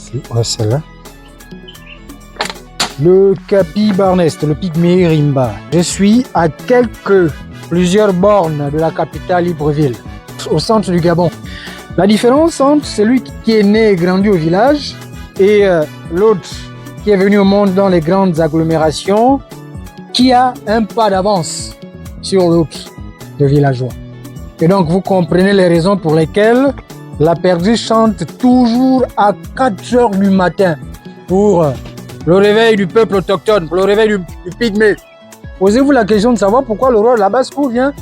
ici. Ouais, celle-là. Le Capi Barnest, le pygmée Rimba. Je suis à plusieurs bornes de la capitale Libreville, au centre du Gabon. La différence entre celui qui est né et grandi au village et l'autre qui est venu au monde dans les grandes agglomérations, qui a un pas d'avance sur l'autre de villageois. Et donc vous comprenez les raisons pour lesquelles la perdrix chante toujours à 4 heures du matin pour le réveil du peuple autochtone, pour le réveil du pygmée. Posez-vous la question de savoir pourquoi le roi de la basse-cour vient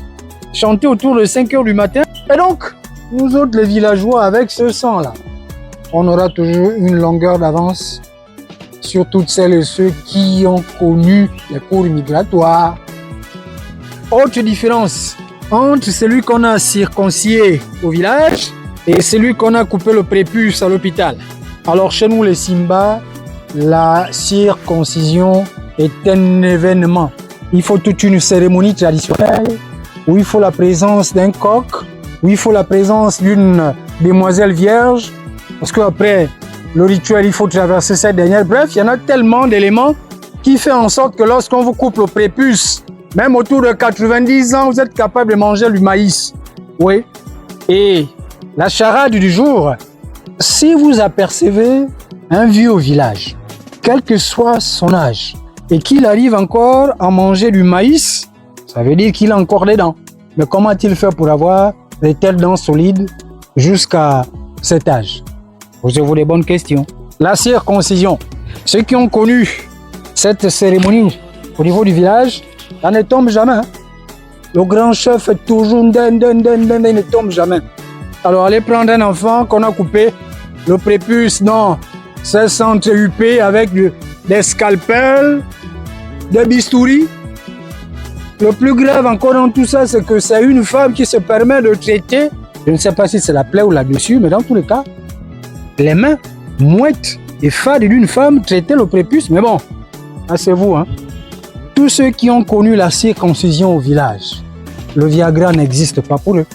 chanter autour de 5 heures du matin. Et donc, nous autres les villageois, avec ce sang-là, on aura toujours une longueur d'avance sur toutes celles et ceux qui ont connu les cours migratoires. Autre différence entre celui qu'on a circoncié au village et celui qu'on a coupé le prépuce à l'hôpital. Alors chez nous les Simba, la circoncision est un événement. Il faut toute une cérémonie traditionnelle où il faut la présence d'un coq, où il faut la présence d'une demoiselle vierge, parce qu'après le rituel, il faut traverser cette dernière. Bref, il y en a tellement d'éléments qui font en sorte que lorsqu'on vous coupe le prépuce, même autour de 90 ans, vous êtes capable de manger du maïs. Oui. Et la charade du jour, si vous apercevez un vieux au village, quel que soit son âge, et qu'il arrive encore à manger du maïs, ça veut dire qu'il a encore des dents. Mais comment a-t-il fait pour avoir de telles dents solides jusqu'à cet âge? Posez-vous des bonnes questions. La circoncision. Ceux qui ont connu cette cérémonie au niveau du village, ça ne tombe jamais. Le grand chef est toujours il ne tombe jamais. Alors allez prendre un enfant qu'on a coupé le prépuce dans 16 UP avec des scalpels, des bistouris. Le plus grave encore dans tout ça, c'est que c'est une femme qui se permet de traiter, je ne sais pas si c'est la plaie ou là-dessus, mais dans tous les cas, les mains mouettes et fades d'une femme traitaient le prépuce. Mais bon, c'est vous, hein. Tous ceux qui ont connu la circoncision au village, le Viagra n'existe pas pour eux.